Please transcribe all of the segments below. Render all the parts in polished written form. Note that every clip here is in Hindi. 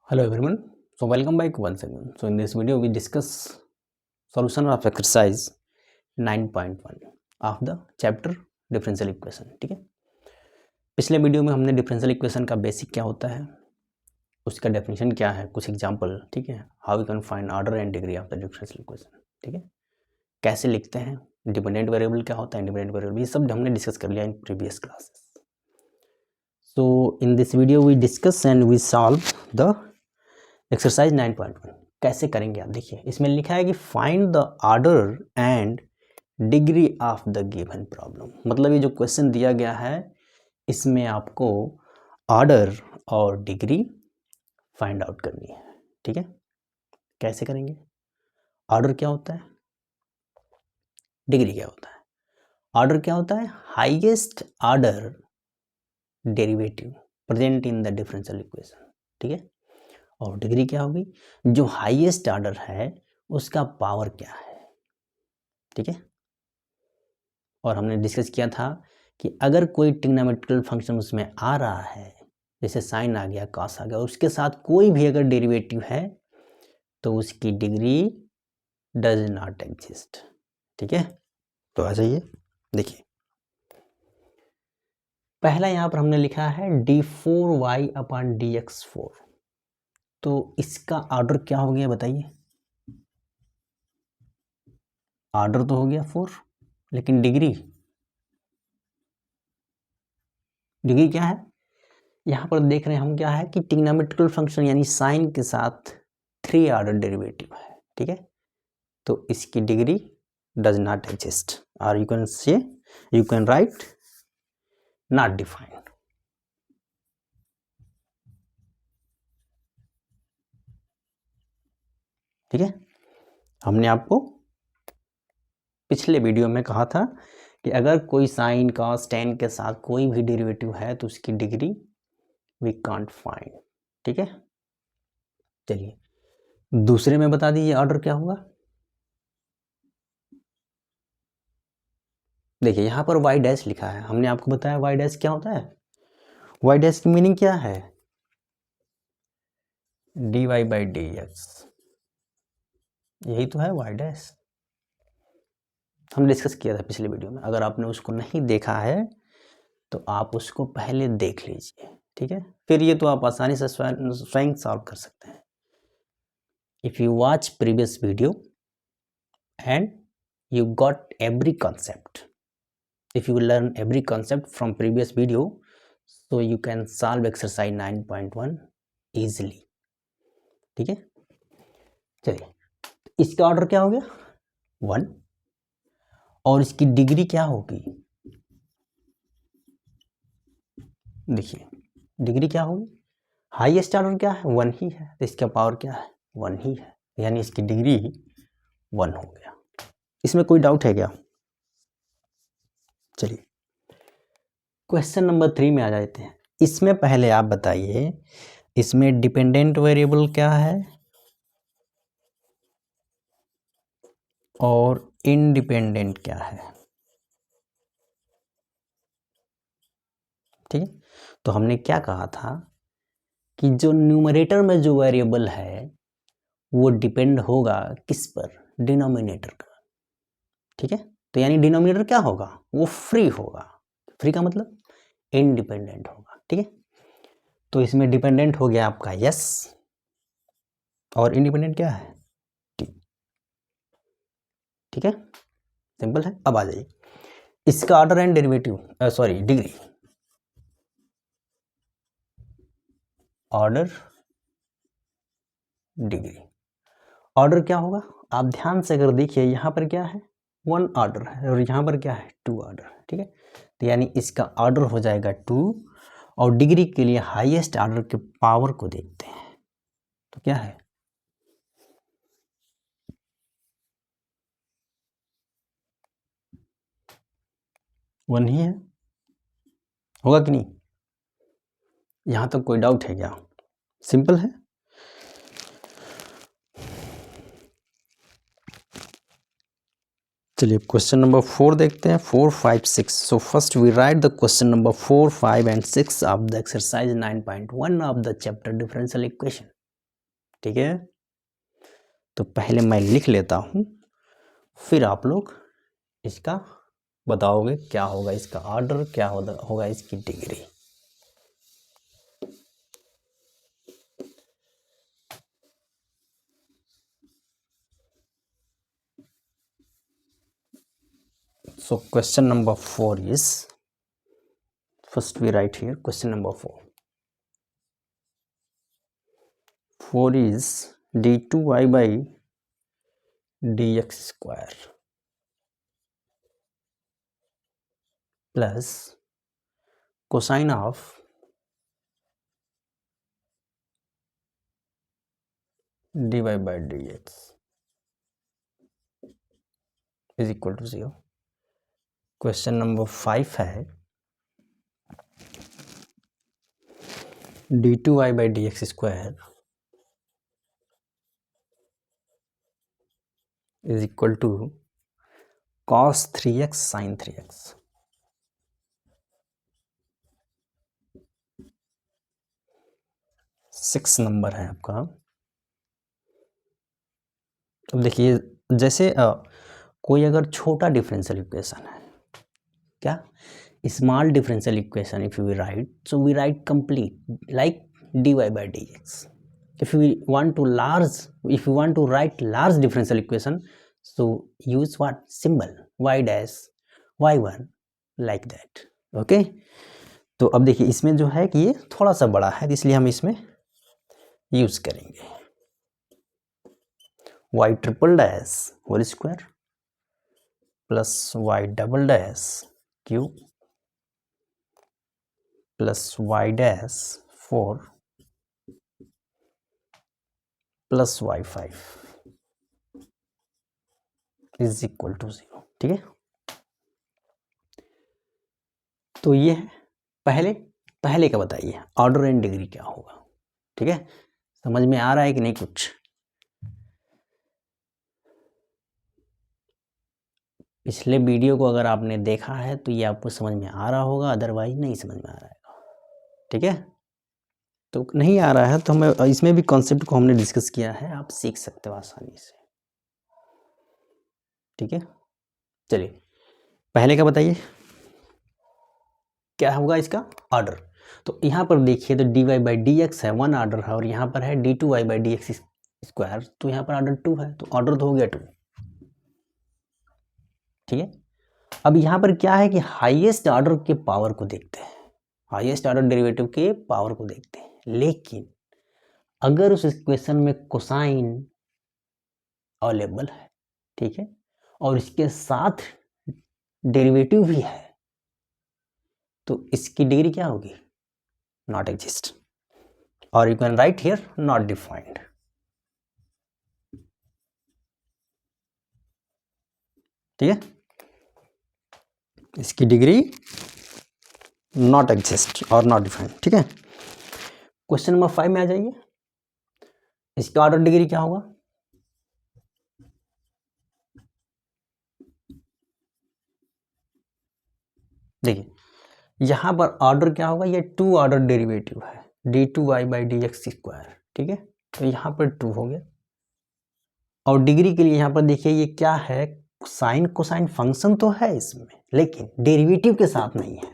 Hello everyone. So welcome back once again. So in this video we discuss solution of exercise 9.1 of the chapter differential equation. ठीक है, पिछले वीडियो में हमने डिफरेंशियल इक्वेशन का बेसिक क्या होता है, उसका डेफिनेशन क्या है, कुछ एग्जांपल, ठीक है, how we can find order and degree of the differential equation, ठीक है, कैसे लिखते हैं, डिपेंडेंट वेरिएबल क्या होता है, इंडिपेंडेंट वेरिएबल, ये सब हमने डिस्कस कर लिया in previous classes. So in this video we discuss and we solve the exercise 9.1 कैसे करेंगे आप देखिए, इसमें लिखा है कि find the order and degree of the given problem. मतलब ये जो क्वेश्चन दिया गया है इसमें आपको ऑर्डर और डिग्री फाइंड आउट करनी है. ठीक है, कैसे करेंगे, ऑर्डर क्या होता है, डिग्री क्या होता है. ऑर्डर क्या होता है, highest order derivative present in the differential equation. ठीक है, और डिग्री क्या होगी, जो हाईएस्ट ऑर्डर है उसका पावर क्या है. ठीक है, और हमने डिस्कस किया था कि अगर कोई ट्रिग्नोमेट्रिकल फंक्शन उसमें आ रहा है, जैसे साइन आ गया, कॉस आ गया, उसके साथ कोई भी अगर डेरिवेटिव है तो उसकी डिग्री डज नॉट एग्जिस्ट. ठीक है, तो आ जाइए देखिए, पहला यहां पर हमने लिखा है d4y अपॉन dx4. तो इसका ऑर्डर क्या हो गया बताइए, ऑर्डर तो हो गया 4, लेकिन डिग्री क्या है, यहां पर देख रहे हैं हम क्या है कि ट्रिग्नोमेट्रिकल फंक्शन यानी साइन के साथ 3 ऑर्डर डेरिवेटिव है. ठीक है, तो इसकी डिग्री डज नॉट एग्जिस्ट, और you can say, you can write not defined. ठीक है, हमने आपको पिछले वीडियो में कहा था कि अगर कोई साइन कॉस टेन के साथ कोई भी डेरिवेटिव है तो उसकी डिग्री वी कांट फाइंड. ठीक है, चलिए दूसरे में बता दीजिए ऑर्डर क्या होगा. देखिए यहां पर वाई डैश लिखा है, हमने आपको बताया वाई डैश क्या होता है, वाई डैश की मीनिंग क्या है, d y by d x, यही तो है वाई डैश. हम डिस्कस किया था पिछले वीडियो में, अगर आपने उसको नहीं देखा है तो आप उसको पहले देख लीजिए. ठीक है, फिर ये तो आप आसानी से स्वयं सॉल्व कर सकते हैं. If you watch previous video and you got every concept, if you learn every concept from previous video, so you can solve exercise 9.1 easily. ठीक है, चलिए इसका ऑर्डर क्या हो गया 1, और इसकी डिग्री क्या होगी, देखिए डिग्री क्या होगी, हाईएस्ट ऑर्डर क्या है 1 ही है, तो इसका पावर क्या है 1 ही है, यानी इसकी डिग्री 1 हो गया. इसमें कोई डाउट है क्या. चलिए क्वेश्चन नंबर 3 में आ जाते हैं. इसमें पहले आप बताइए, इसमें डिपेंडेंट वेरिएबल क्या है और इंडिपेंडेंट क्या है. ठीक है, तो हमने क्या कहा था कि जो न्यूमरेटर में जो वेरिएबल है वो डिपेंड होगा किस पर, डिनोमिनेटर का. ठीक है, तो यानी डिनोमिनेटर क्या होगा, वो फ्री होगा. फ्री का मतलब इंडिपेंडेंट होगा. ठीक है, तो इसमें डिपेंडेंट हो गया आपका यस, और इंडिपेंडेंट क्या है टी. ठीक है, सिंपल है. अब आ जाइए इसका order and derivative, sorry degree, order degree. Order क्या होगा, आप ध्यान से अगर देखिए यहां पर क्या है 1 ऑर्डर है और यहां पर क्या है 2 ऑर्डर है. ठीक है, तो यानी इसका ऑर्डर हो जाएगा 2, और डिग्री के लिए हाईएस्ट ऑर्डर के पावर को देखते हैं, तो क्या है 1 ही है, होगा कि नहीं. यहां तक कोई डाउट है क्या, सिंपल है. चलिए क्वेश्चन नंबर 4 देखते हैं, 4, 5, 6. So first we write the question number 4, 5 and 6 of the exercise 9.1 of the chapter differential equation. ठीक है, तो पहले मैं लिख लेता हूँ, फिर आप लोग इसका बताओगे क्या होगा इसका ऑर्डर, क्या होगा इसकी degree. So question number 4 is, first we write here question number 4. 4 is d2y by dx square plus cosine of dy by dx is equal to 0. Question number 5 है d2y by dx square is equal to cos 3x sin 3x. Six number है आपका। अब देखिए, जैसे कोई अगर छोटा डिफरेंशियल इक्वेशन है, क्या small differential equation, if we write, so we write complete like dy by dx. If we want to write large differential equation, so use what symbol, y dash y1 like that. Okay, तो अब देखिए इसमें जो है कि ये थोड़ा सा बड़ा है, इसलिए हम इसमें यूज करेंगे y triple dash whole square plus y double dash cube plus y dash 4 plus y5 is equal to 0। ठीक है, तो ये है पहले का बताइए ऑर्डर एंड डिग्री क्या होगा। ठीक है, समझ में आ रहा है कि नहीं कुछ? पिछले वीडियो को अगर आपने देखा है तो ये आपको समझ में आ रहा होगा, अदरवाइज नहीं समझ में आ रहा है। ठीक है, तो नहीं आ रहा है तो हमें इसमें भी कॉन्सेप्ट को हमने डिस्कस किया है, आप सीख सकते हो आसानी से। ठीक है, चलिए पहले का बताइए क्या होगा इसका ऑर्डर। तो यहाँ पर देखिए तो dy बाई डी एक्स है, वन ऑर्डर है, और यहाँ पर है d2y by d x square, तो यहाँ पर ऑर्डर 2 है, तो ऑर्डर तो हो गया 2। ठीक है, अब यहाँ पर क्या है कि हाईएस्ट ऑर्डर के पावर को देखते हैं, हाईएस्ट ऑर्डर डेरिवेटिव के पावर को देखते हैं। लेकिन अगर उस इक्वेशन में कोसाइन अवेलेबल है, ठीक है, और इसके साथ डेरिवेटिव भी है, तो इसकी डिग्री क्या होगी? नॉट एग्जिस्ट, और you can write here not defined. ठीक है, इसकी डिग्री नॉट एग्जिस्ट और नॉट डिफाइंड। ठीक है, क्वेश्चन नंबर 5 में आ जाइए, इसका ऑर्डर डिग्री क्या होगा? देखिए यहां पर ऑर्डर क्या होगा, ये 2 ऑर्डर डेरिवेटिव है d2y by d x square. ठीक है, तो यहां पर 2 हो गया, और डिग्री के लिए यहां पर देखिए ये क्या है, साइन कोसाइन फंक्शन तो है इसमें, लेकिन डेरिवेटिव के साथ नहीं है,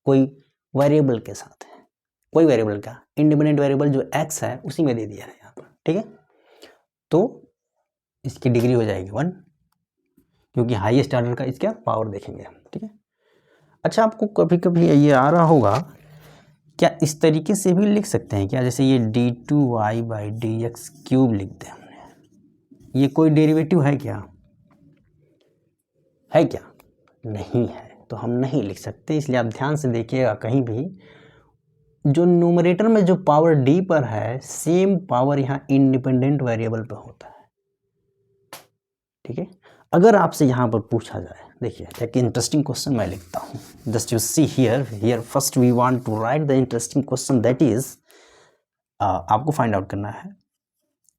कोई वेरिएबल के साथ है। कोई वेरिएबल का इंडिपेंडेंट वेरिएबल जो x है उसी में दे दिया है यहाँ पर। ठीक है, तो इसकी डिग्री हो जाएगी 1, क्योंकि हाईएस्ट ऑर्डर का इसका पावर देखेंगे हम। ठीक है, अच्छा आपको कभी कभी ये आ रहा होगा, क्या इस तरीके से भी लिख सकते हैं क्या, जैसे ये d2y by d x cube लिख दें हमने, ये कोई डेरिवेटिव है क्या? है क्या? नहीं है, तो हम नहीं लिख सकते, इसलिए आप ध्यान से देखिएगा, कहीं भी जो न्यूमरेटर में जो पावर d पर है, सेम पावर यहाँ इंडिपेंडेंट वेरिएबल पे होता है। ठीक है, अगर आपसे यहाँ पर पूछा जाए, देखिए एक इंटरेस्टिंग क्वेश्चन मैं लिखता हूँ, just you see here first we want to write the interesting question, that is आपको फाइंड आउट करना है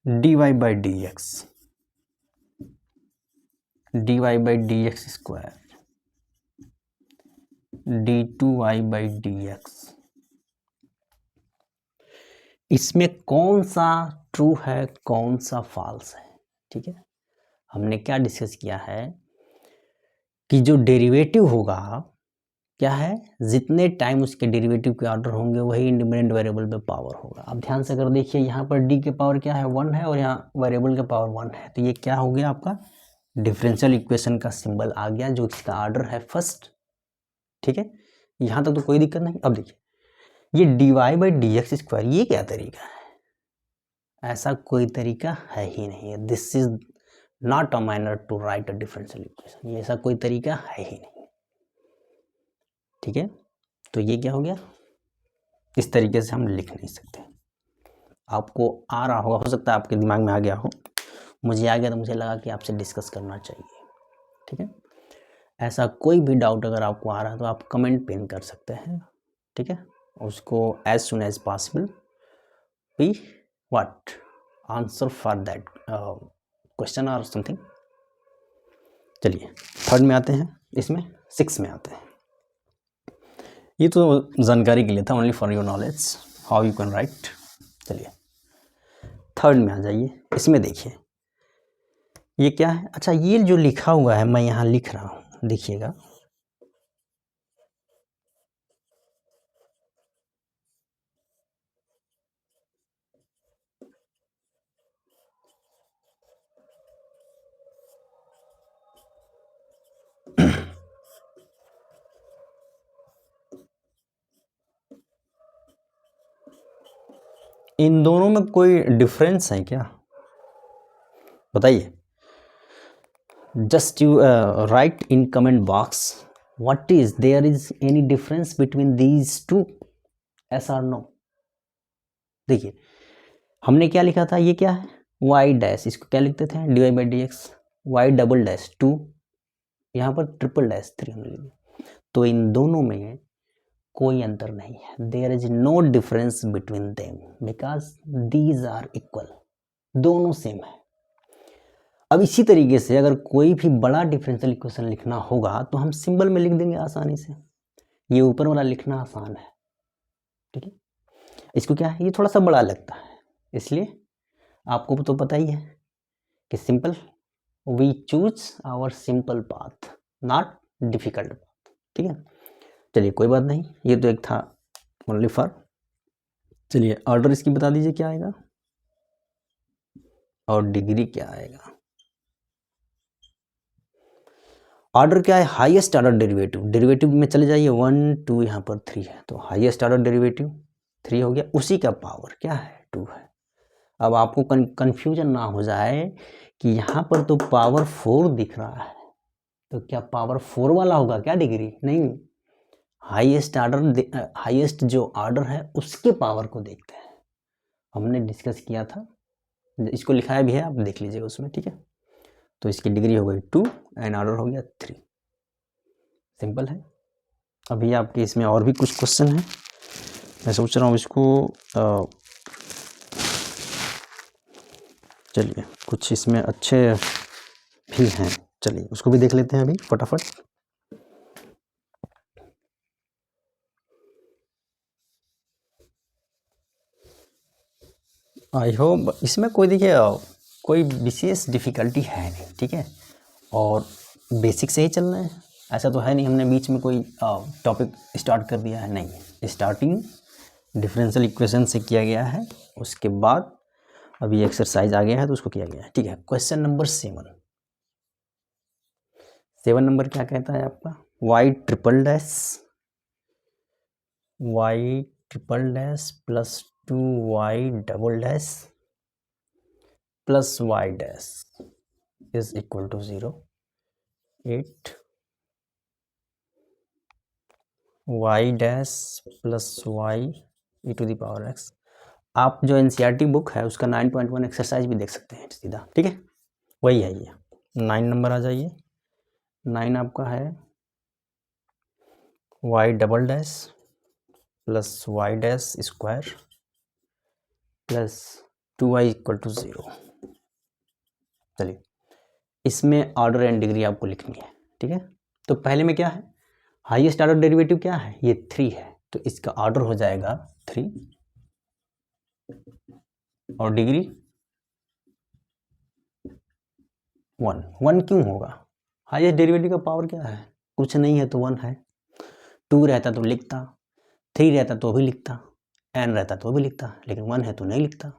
dy by d x, dy by d x square d2y by d x, इसमें कौन सा ट्रू है, कौन सा फॉल्स है। ठीक है, हमने क्या डिस्कस किया है कि जो डेरिवेटिव होगा क्या है, जितने टाइम उसके डेरिवेटिव के ऑर्डर होंगे वही इंडिपेंडेंट वेरिएबल पे पावर होगा। अब ध्यान से अगर देखिए, यहाँ पर डी के पावर क्या है 1 है और यहाँ वेरिएबल के पावर 1 है, तो ये क्या हो गया आपका डिफरेंशियल इक्वेशन का सिंबल आ गया, जो इसका ऑर्डर है फर्स्ट। ठीक है, यहाँ तक तो कोई दिक्कत नहीं। अब देखिए ये dy/dx², ये क्या तरीका है, ऐसा कोई तरीका है ही नहीं है। This is not a manner to write a differential equation, ये ऐसा कोई तरीका है ही नहीं। ठीक है, तो ये क्या हो गया, इस तरीके से हम लिख नहीं सकते। आपको आ रहा होगा, हो सकता है आपके दिमाग में आ गया हो, मुझे आ गया तो मुझे लगा कि आपसे डिस्कस करना चाहिए। ठीक है, ऐसा कोई भी डाउट अगर आपको आ रहा है तो आप कमेंट पिन कर सकते हैं। ठीक है, उसको as soon as possible we what answer for that question और समथिंग। चलिए थर्ड में आते हैं, इसमें 6 में आते हैं। ये तो जानकारी के लिए था, only for your knowledge how you can write. चलिए थर्ड में आ जाइए, इसमें देखिए ये क्या है। अच्छा, ये जो लिखा हुआ है मैं यहाँ लिख रहा हूँ, देखिएगा इन दोनों में कोई डिफरेंस है क्या, बताइए। Just you write in comment box what is there is any difference between these two, yes और नो। देखिए हमने क्या लिखा था, ये क्या है वाई डैश, इसको क्या लिखते थे dy/dx, वाई डबल डैश 2, यहाँ पर ट्रिपल डैश 3 हमने लिखा। तो इन दोनों में कोई अंतर नहीं है, there is no difference between them because these are equal, दोनों सेम है। अब इसी तरीके से अगर कोई भी बड़ा डिफरेंशियल इक्वेशन लिखना होगा तो हम सिंबल में लिख देंगे आसानी से, ये ऊपर वाला लिखना आसान है। ठीक है, इसको क्या है, ये थोड़ा सा बड़ा लगता है, इसलिए आपको तो पता ही है कि simple we choose our simple path, not difficult path. ठीक है, चलिए कोई बात नहीं, ये तो एक था ओनली फॉर। चलिए ऑर्डर इसकी बता दीजिए क्या आएगा और डिग्री क्या आएगा। ऑर्डर क्या है, हाईएस्ट ऑर्डर डेरिवेटिव, डेरिवेटिव में चले जाइए 1 2, यहाँ पर 3 है तो हाईएस्ट ऑर्डर डेरिवेटिव 3 हो गया, उसी का पावर क्या है 2 है। अब आपको कंफ्यूजन ना हो जाए कि यहाँ पर तो पावर 4 दिख रहा है, तो क्या पावर 4 वाला होगा क्या डिग्री, नहीं, हाईएस्ट ऑर्डर, हाईएस्ट जो ऑर्डर है उसके पावर को देखते हैं, हमने डिस्कस किया था, इसको लिखाया भी है, आप देख लीजिएगा उसमें। ठीक है, तो इसकी डिग्री हो गई 2 एंड ऑर्डर हो गया 3, सिंपल है। अभी आपके इसमें और भी कुछ क्वेश्चन हैं, मैं सोच रहा हूँ इसको चलिए कुछ इसमें अच्छे भी हैं, चलिए उसको भी देख लेते हैं अभी फटाफट। आई होप इसमें कोई देखिए कोई विशेष डिफ़िकल्टी है नहीं। ठीक है, और बेसिक से ही चलना है, ऐसा तो है नहीं हमने बीच में कोई टॉपिक स्टार्ट कर दिया है, नहीं, स्टार्टिंग डिफरेंशियल इक्वेशन से किया गया है, उसके बाद अभी एक्सरसाइज आ गया है तो उसको किया गया है। ठीक है, क्वेश्चन नंबर 7 नंबर क्या कहता है आपका, y triple dash plus 2y double dash plus y dash is equal to 0, 8 y dash plus y e to the power x। आप जो एनसीईआरटी बुक है उसका 9.1 एक्सरसाइज भी देख सकते हैं सीधा। ठीक है, वही है ये। 9 नंबर आ जाइए, 9 आपका है y double dash plus y dash square plus 2y equal to 0। चलिए इसमें ऑर्डर एंड डिग्री आपको लिखनी है। ठीक है, तो पहले में क्या है, हाईएस्ट ऑर्डर डेरिवेटिव क्या है, ये 3 है, तो इसका ऑर्डर हो जाएगा 3 और डिग्री 1 1 क्यों होगा? हाईएस्ट डेरिवेटिव का पावर क्या है? कुछ नहीं है तो 1 है। 2 रहता तो लिखता, 3 रहता तो भी लिखता, n रहता तो भी लिखता, लेकिन 1 है तो नहीं लिखता।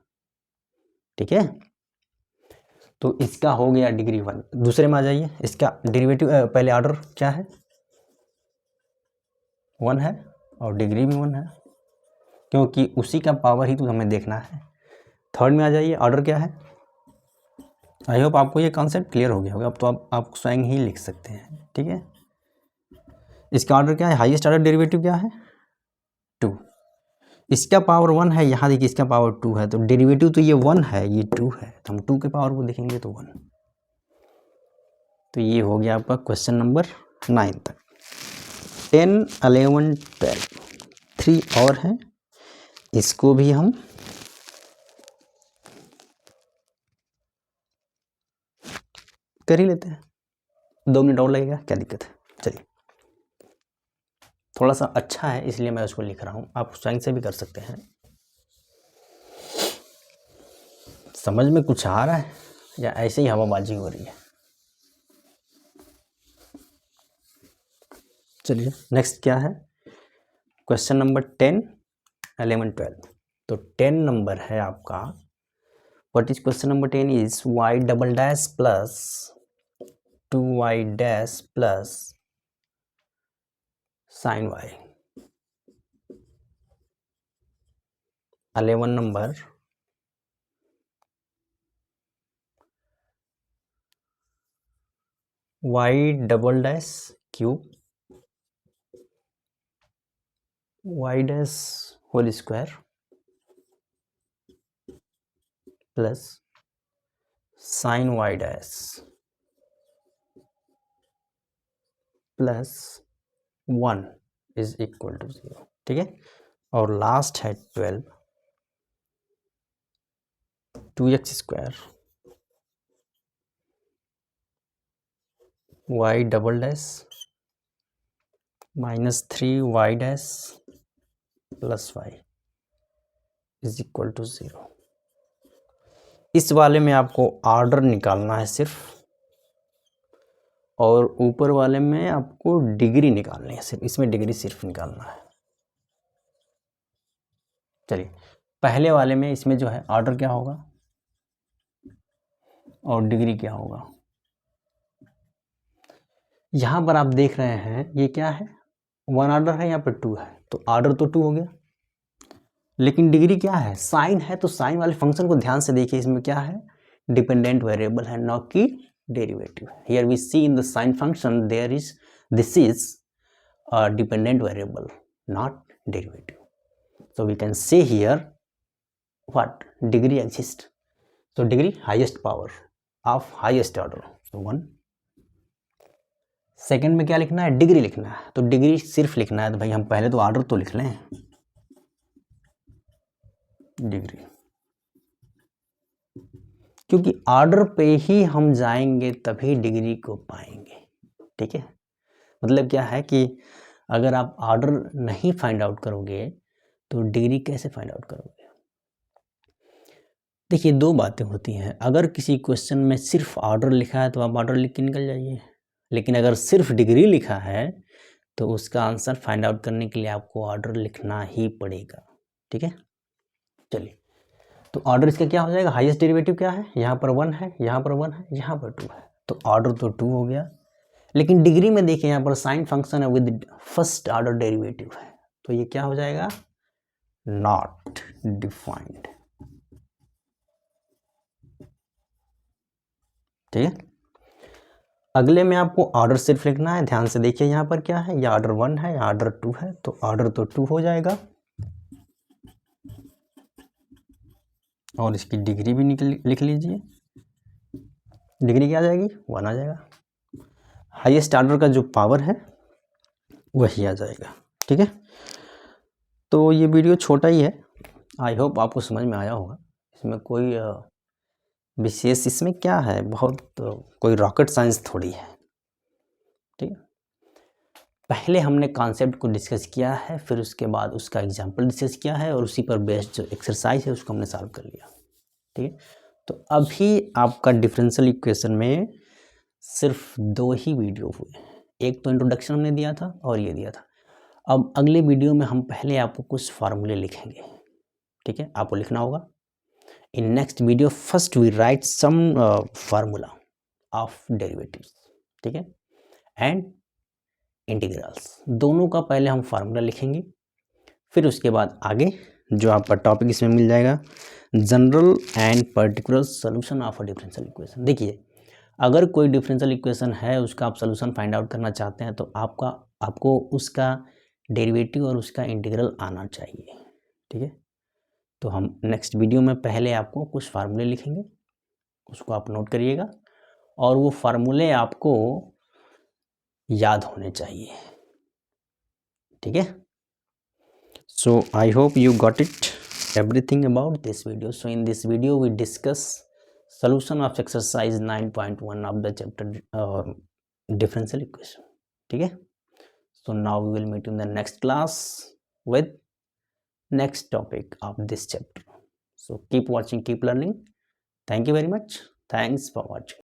ठीक है, तो इसका हो गया डिग्री 1। दूसरे में आ जाइए, इसका डेरिवेटिव पहले ऑर्डर क्या है? 1 है और डिग्री भी 1 है, क्योंकि उसी का पावर ही तो हमें देखना है। थर्ड में आ जाइए, ऑर्डर क्या है? आई होप आपको ये कॉन्सेप्ट क्लियर हो गया होगा। अब तो आप स्वयं ही लिख सकते हैं। ठीक है, इसका ऑर्डर क्या है? हाईएस्ट ऑर्डर डेरिवेटिव क्या है? 2। इसका पावर 1 है, यहाँ देखिए इसका पावर 2 है, तो डेरिवेटिव तो ये 1 है, ये 2 है, तो हम 2 के पावर को देखेंगे तो 1। तो ये हो गया आपका क्वेश्चन नंबर 9 तक। 10, 11, 12 3 और हैं, इसको भी हम कर ही लेते हैं। 2 मिनट और लगेगा, क्या दिक्कत है? चलिए, थोड़ा सा अच्छा है इसलिए मैं उसको लिख रहा हूँ, आप स्वयं से भी कर सकते हैं। समझ में कुछ आ रहा है या ऐसे ही हवाबाजी हो रही है? चलिए, नेक्स्ट क्या है? Question number 10, 11, 12। तो 10 नंबर है आपका, what is question number 10 is y double dash plus 2y dash plus sine y। 11 नंबर y double dash cube y dash whole square plus sine y dash plus 1 is equal to 0। ठीक है, और लास्ट है 12, 2x square y double dash minus 3y dash plus y is equal to 0। इस वाले में आपको ऑर्डर निकालना है सिर्फ, और ऊपर वाले में आपको डिग्री निकालनी है सिर्फ, इसमें डिग्री सिर्फ निकालना है। चलिए, पहले वाले में इसमें जो है ऑर्डर क्या होगा और डिग्री क्या होगा। यहाँ पर आप देख रहे हैं ये क्या है? 1 ऑर्डर है, यहाँ पर 2 है, तो ऑर्डर तो 2 हो गया, लेकिन डिग्री क्या है? साइन है, तो साइन वाले फंक्शन को ध्यान से देखिए, इसमें क्या है? डिपेंडेंट वेरिएबल है, न कि derivative. Here we see in the sine function there is this is a dependent variable, not derivative. So we can say here what degree exists. So degree highest power of highest order. So 1. Second में क्या लिखना है? डिग्री लिखना है, तो डिग्री सिर्फ लिखना है, तो भाई हम पहले तो ऑर्डर तो लिख लें, डिग्री, क्योंकि ऑर्डर पे ही हम जाएंगे तभी डिग्री को पाएंगे। ठीक है, मतलब क्या है कि अगर आप ऑर्डर नहीं फाइंड आउट करोगे तो डिग्री कैसे फाइंड आउट करोगे? देखिए, 2 बातें होती हैं। अगर किसी क्वेश्चन में सिर्फ ऑर्डर लिखा है तो आप ऑर्डर लिख के निकल जाइए, लेकिन अगर सिर्फ डिग्री लिखा है तो उसका आंसर फाइंड आउट करने के लिए आपको ऑर्डर लिखना ही पड़ेगा। ठीक है, चलिए, तो ऑर्डर इसका क्या हो जाएगा? हाईएस्ट डेरिवेटिव क्या है? यहाँ पर 1 है, यहाँ पर 1 है, यहाँ पर 2 है, तो ऑर्डर तो 2 हो गया। लेकिन डिग्री में देखिए, यहाँ पर साइन फंक्शन है विद फर्स्ट ऑर्डर डेरिवेटिव है, तो ये क्या हो जाएगा? Not defined. ठीक है, अगले में आपको ऑर्डर सिर्फ लिखना है। ध्यान से देखिए, यहाँ पर क्या है? ये ऑर्डर 1 है, या ऑर्डर 2 है, तो ऑर्डर तो 2 हो जाएगा, और इसकी डिग्री भी लिख लीजिए। डिग्री क्या आ जाएगी? 1 आ जाएगा। हाईएस्ट ऑर्डर का जो पावर है वही आ जाएगा। ठीक है, तो ये वीडियो छोटा ही है, आई होप आपको समझ में आया होगा। इसमें कोई विशेष इसमें क्या है, बहुत कोई रॉकेट साइंस थोड़ी है। ठीक है, पहले हमने कॉन्सेप्ट को डिस्कस किया है, फिर उसके बाद उसका एग्जांपल डिस्कस किया है, और उसी पर बेस्ड जो एक्सरसाइज है उसको हमने सॉल्व कर लिया। ठीक है, तो अभी आपका डिफरेंशियल इक्वेशन में सिर्फ 2 ही वीडियो हुए। एक तो इंट्रोडक्शन हमने दिया था और ये दिया था। अब अगले वीडियो में हम पहले आपको कुछ फार्मूले लिखेंगे, ठीक है, आपको लिखना होगा। In next video first we write some formula of derivatives, ठीक है, एंड इंटीग्रल्स, दोनों का पहले हम फार्मूला लिखेंगे, फिर उसके बाद आगे जो आपका टॉपिक इसमें मिल जाएगा, general and particular solution of a differential equation. देखिए, अगर कोई डिफरेंशियल इक्वेशन है, उसका आप सोल्यूशन फाइंड आउट करना चाहते हैं, तो आपको उसका डेरिवेटिव और उसका इंटीग्रल आना चाहिए, ठीक है। तो हम नेक्स्ट वीडियो में पहले आपको कुछ फार्मूले लिखेंगे, उसको आप नोट करिएगा, और वो फार्मूले आपको याद होने चाहिए, ठीक है। So I hope you got it everything about this video. So in this video we discuss solution of exercise 9.1 of the chapter differential equation, ठीक है। So now we will meet in the next class with next topic of this chapter. So keep watching, keep learning. Thank you very much. Thanks for watching.